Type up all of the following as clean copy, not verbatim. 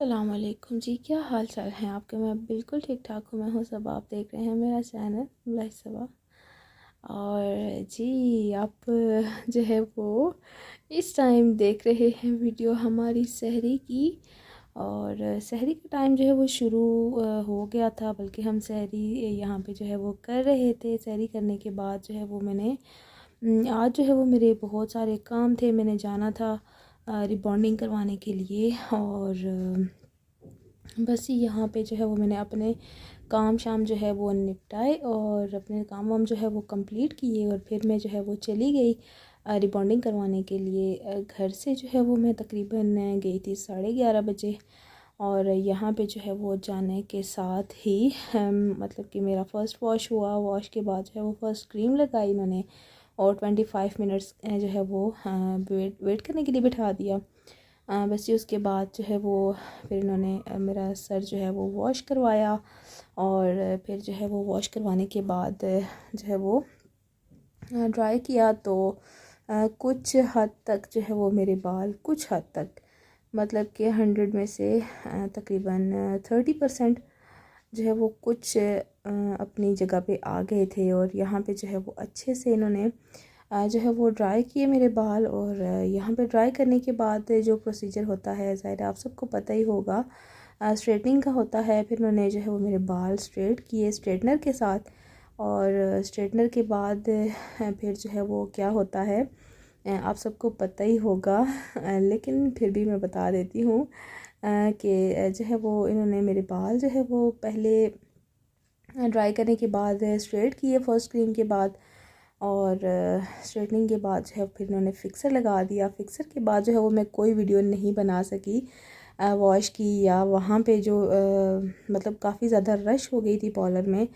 अस्सलाम वालेकुम जी। क्या हाल चाल है आपके? मैं बिल्कुल ठीक ठाक हूँ। मैं हूँ सबा। आप देख रहे हैं मेरा चैनल लाइफ सबा। और जी आप जो है वो इस टाइम देख रहे हैं वीडियो हमारी सहरी की। और सहरी का टाइम जो है वो शुरू हो गया था, बल्कि हम सहरी यहाँ पे जो है वो कर रहे थे। सहरी करने के बाद जो है वो मैंने आज जो है वो मेरे बहुत सारे काम थे। मैंने जाना था रिबॉन्डिंग करवाने के लिए। और बस यहाँ पे जो है वो मैंने अपने काम शाम जो है वो निपटाए और अपने काम वाम जो है वो कंप्लीट किए। और फिर मैं जो है वो चली गई रिबॉन्डिंग करवाने के लिए। घर से जो है वो मैं तकरीबन गई थी 11:30 बजे। और यहाँ पे जो है वो जाने के साथ ही मतलब कि मेरा फ़र्स्ट वॉश हुआ। वॉश के बाद जो है वो फ़र्स्ट क्रीम लगाई इन्होंने और 25 मिनट्स जो है वो वेट करने के लिए बिठा दिया। बस ये उसके बाद जो है वो फिर इन्होंने मेरा सर जो है वो वॉश करवाया। और फिर जो है वो वॉश करवाने के बाद जो है वो ड्राई किया। तो कुछ हद तक जो है वो मेरे बाल कुछ हद तक मतलब कि 100 में से तकरीबन 30% जो है वो कुछ अपनी जगह पे आ गए थे। और यहाँ पे जो है वो अच्छे से इन्होंने जो है वो ड्राई किए मेरे बाल। और यहाँ पे ड्राई करने के बाद जो प्रोसीजर होता है ज़ाहिर है आप सबको पता ही होगा, स्ट्रेटनिंग का होता है। फिर उन्होंने जो है वो मेरे बाल स्ट्रेट किए स्ट्रेटनर के साथ। और स्ट्रेटनर के बाद फिर जो है वो क्या होता है आप सबको पता ही होगा, लेकिन फिर भी मैं बता देती हूँ कि जो है वो इन्होंने मेरे बाल जो है वो पहले ड्राई करने के बाद स्ट्रेट किए फर्स्ट क्रीम के बाद। और स्ट्रेटनिंग के बाद जो है फिर इन्होंने फ़िक्सर लगा दिया। फ़िक्सर के बाद जो है वो मैं कोई वीडियो नहीं बना सकी वॉश की, या वहाँ पे जो मतलब काफ़ी ज़्यादा रश हो गई थी पार्लर में,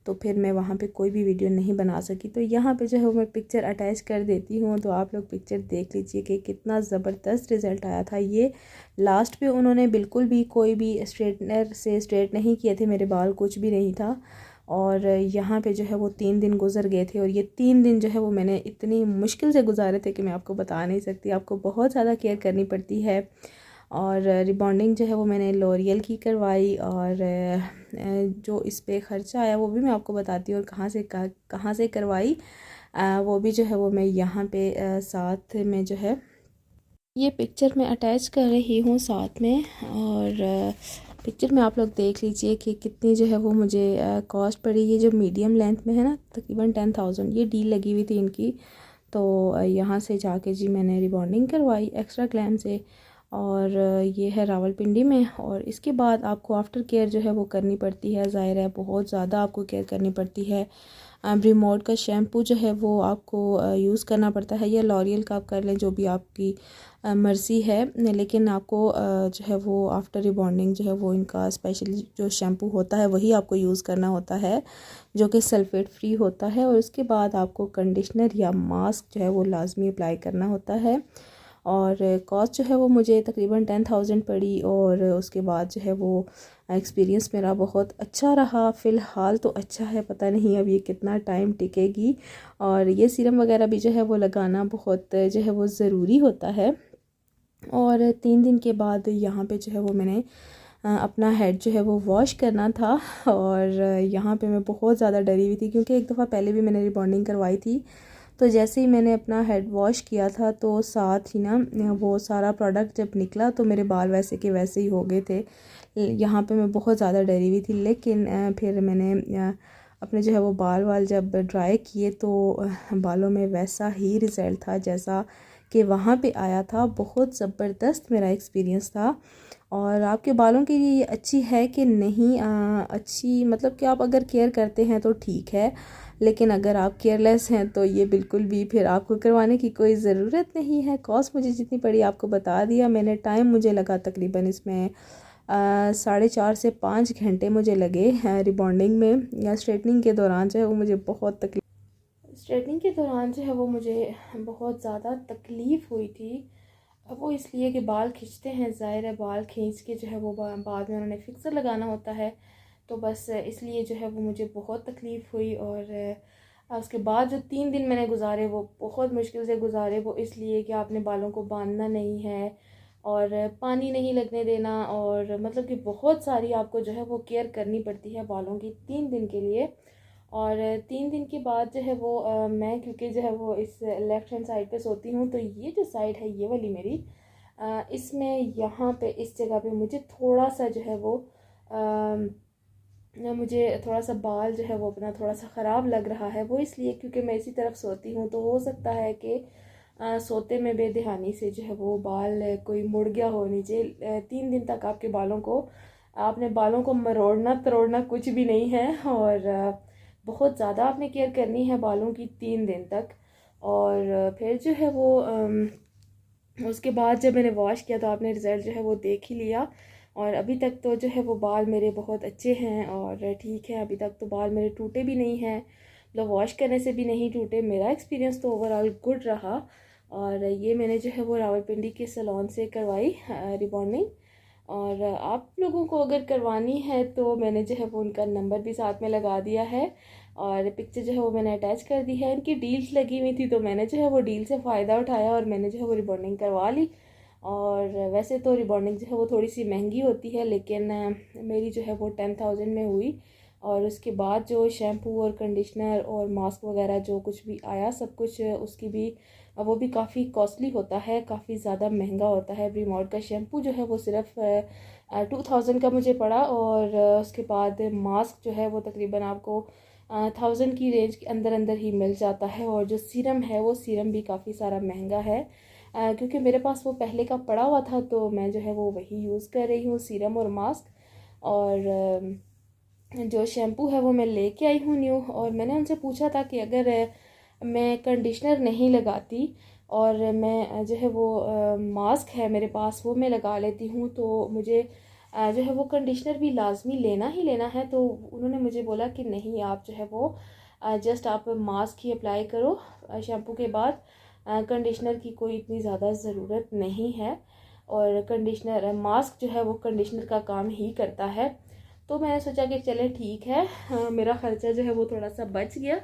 तो फिर मैं वहाँ पे कोई भी वीडियो नहीं बना सकी। तो यहाँ पे जो है मैं पिक्चर अटैच कर देती हूँ, तो आप लोग पिक्चर देख लीजिए कि कितना ज़बरदस्त रिज़ल्ट आया था। ये लास्ट पे उन्होंने बिल्कुल भी कोई भी स्ट्रेटनर से स्ट्रेट नहीं किए थे मेरे बाल, कुछ भी नहीं था। और यहाँ पे जो है वो 3 दिन गुजर गए थे। और ये 3 दिन जो है वो मैंने इतनी मुश्किल से गुजारे थे कि मैं आपको बता नहीं सकती। आपको बहुत ज़्यादा केयर करनी पड़ती है। और रिबॉन्डिंग जो है वो मैंने लॉरियल की करवाई। और जो इस पे ख़र्चा आया वो भी मैं आपको बताती हूँ, और कहाँ से करवाई वो भी जो है वो मैं यहाँ पे साथ में जो है ये पिक्चर मैं अटैच कर रही हूँ साथ में। और पिक्चर में आप लोग देख लीजिए कि कितनी जो है वो मुझे कॉस्ट पड़ी। ये जो मीडियम लेंथ में है ना तकरीबन 10,000 ये डील लगी हुई थी इनकी। तो यहाँ से जाके जी मैंने रिबॉन्डिंग करवाई एक्स्ट्रा ग्लैम से। और ये है रावलपिंडी में। और इसके बाद आपको आफ्टर केयर जो है वो करनी पड़ती है, ज़ाहिर है बहुत ज़्यादा आपको केयर करनी पड़ती है। ब्रिमोड का शैम्पू जो है वो आपको यूज़ करना पड़ता है, या लॉरियल का आप कर लें, जो भी आपकी मर्ज़ी है। लेकिन आपको जो है वो आफ्टर रिबॉन्डिंग जो है वो इनका स्पेशली जो शैम्पू होता है वही आपको यूज़ करना होता है, जो कि सल्फेट फ्री होता है। और उसके बाद आपको कंडीशनर या मास्क जो है वो लाजमी अप्लाई करना होता है। और कॉस्ट जो है वो मुझे तकरीबन 10,000 पड़ी। और उसके बाद जो है वो एक्सपीरियंस मेरा बहुत अच्छा रहा। फ़िलहाल तो अच्छा है, पता नहीं अब ये कितना टाइम टिकेगी। और ये सीरम वगैरह भी जो है वो लगाना बहुत जो है वो ज़रूरी होता है। और 3 दिन के बाद यहाँ पे जो है वो मैंने अपना हेड जो है वो वॉश करना था। और यहाँ पे मैं बहुत ज़्यादा डरी हुई थी, क्योंकि एक दफ़ा पहले भी मैंने रिबॉन्डिंग करवाई थी। तो जैसे ही मैंने अपना हेड वॉश किया था तो साथ ही ना वो सारा प्रोडक्ट जब निकला तो मेरे बाल वैसे के वैसे ही हो गए थे। यहाँ पे मैं बहुत ज़्यादा डरी हुई थी। लेकिन फिर मैंने अपने जो है वो बाल जब ड्राई किए तो बालों में वैसा ही रिज़ल्ट था जैसा कि वहाँ पे आया था। बहुत ज़बरदस्त मेरा एक्सपीरियंस था। और आपके बालों के लिए ये अच्छी है कि नहीं, अच्छी मतलब कि आप अगर केयर करते हैं तो ठीक है, लेकिन अगर आप केयरलेस हैं तो ये बिल्कुल भी फिर आपको करवाने की कोई ज़रूरत नहीं है। कॉस्ट मुझे जितनी पड़ी आपको बता दिया मैंने। टाइम मुझे लगा तकरीबन इसमें 4.5 से 5 घंटे मुझे लगे रिबॉन्डिंग में। या स्ट्रेटनिंग के दौरान जो है वो मुझे बहुत तकलीफ स्ट्रेटनिंग के दौरान जो है वो मुझे बहुत ज़्यादा तकलीफ़ हुई थी। अब वो इसलिए कि बाल खींचते हैं, ज़ाहिर है बाल खींच के जो है वो बाद में उन्होंने फिक्सर लगाना होता है, तो बस इसलिए जो है वो मुझे बहुत तकलीफ़ हुई। और उसके बाद जो 3 दिन मैंने गुजारे वो बहुत मुश्किल से गुजारे। वो इसलिए कि आपने बालों को बांधना नहीं है और पानी नहीं लगने देना, और मतलब कि बहुत सारी आपको जो है वो केयर करनी पड़ती है बालों की 3 दिन के लिए। और 3 दिन के बाद जो है वो मैं क्योंकि जो है वो इस लेफ़्ट हैंड साइड पे सोती हूँ, तो ये जो साइड है ये वाली मेरी, इसमें यहाँ पे इस जगह पे मुझे थोड़ा सा जो है वो मुझे थोड़ा सा बाल जो है वो अपना थोड़ा सा ख़राब लग रहा है। वो इसलिए क्योंकि मैं इसी तरफ सोती हूँ, तो हो सकता है कि सोते में बेध्यानी से जो है वो बाल कोई मुड़ गया हो नीचे। 3 दिन तक आपके बालों को, आपने बालों को मरोड़ना तरोड़ना कुछ भी नहीं है, और बहुत ज़्यादा आपने केयर करनी है बालों की 3 दिन तक। और फिर जो है वो उसके बाद जब मैंने वॉश किया तो आपने रिज़ल्ट जो है वो देख ही लिया। और अभी तक तो जो है वो बाल मेरे बहुत अच्छे हैं और ठीक है। अभी तक तो बाल मेरे टूटे भी नहीं हैं, मतलब वॉश करने से भी नहीं टूटे। मेरा एक्सपीरियंस तो ओवरऑल गुड रहा। और ये मैंने जो है वो रावलपिंडी के सैलून से करवाई रिबॉन्डिंग। और आप लोगों को अगर करवानी है तो मैंने जो है वो उनका नंबर भी साथ में लगा दिया है, और पिक्चर जो है वो मैंने अटैच कर दी है। इनकी डील्स लगी हुई थी, तो मैंने जो है वो डील से फ़ायदा उठाया और मैंने जो है वो रिबॉन्डिंग करवा ली। और वैसे तो रिबॉन्डिंग जो है वो थोड़ी सी महंगी होती है, लेकिन मेरी जो है वो 10,000 में हुई। और उसके बाद जो शैम्पू और कंडीशनर और मास्क वगैरह जो कुछ भी आया, सब कुछ उसकी भी, वो भी काफ़ी कॉस्टली होता है, काफ़ी ज़्यादा महंगा होता है। ब्रीमोड का शैम्पू जो है वो सिर्फ 2000 का मुझे पड़ा। और उसके बाद मास्क जो है वो तकरीबन आपको 1000 की रेंज के अंदर अंदर ही मिल जाता है। और जो सीरम है वो सीरम भी काफ़ी सारा महंगा है, क्योंकि मेरे पास वो पहले का पड़ा हुआ था, तो मैं जो है वो वही यूज़ कर रही हूँ, सीरम और मास्क। और जो शैम्पू है वो मैं लेके आई हूँ न्यू। और मैंने उनसे पूछा था कि अगर मैं कंडीशनर नहीं लगाती और मैं जो है वो मास्क है मेरे पास वो मैं लगा लेती हूँ, तो मुझे जो है वो कंडीशनर भी लाजमी लेना ही लेना है। तो उन्होंने मुझे बोला कि नहीं, आप जो है वो जस्ट आप मास्क ही अप्लाई करो शैम्पू के बाद, कंडीशनर की कोई इतनी ज़्यादा ज़रूरत नहीं है। और कंडीशनर मास्क जो है वो कंडीशनर का काम ही करता है। तो मैंने सोचा कि चले ठीक है, मेरा ख़र्चा जो है वो थोड़ा सा बच गया।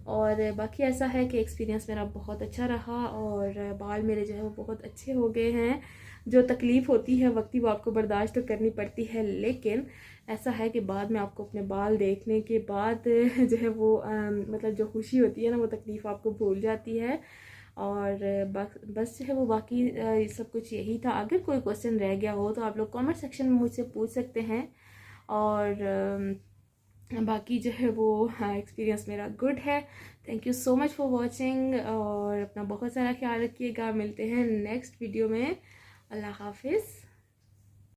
और बाकी ऐसा है कि एक्सपीरियंस मेरा बहुत अच्छा रहा और बाल मेरे जो है वो बहुत अच्छे हो गए हैं। जो तकलीफ़ होती है वक्ती वो आपको बर्दाश्त तो करनी पड़ती है, लेकिन ऐसा है कि बाद में आपको अपने बाल देखने के बाद जो है वो मतलब जो खुशी होती है ना, वो तकलीफ़ आपको भूल जाती है। और बस जो है वो बाकी सब कुछ यही था। अगर कोई क्वेश्चन रह गया हो तो आप लोग कमेंट सेक्शन में मुझसे पूछ सकते हैं। और बाकी जो है वो एक्सपीरियंस मेरा गुड है। Thank you so much for watching, और अपना बहुत सारा ख्याल रखिएगा। मिलते हैं नेक्स्ट वीडियो में। अल्लाह हाफिज़।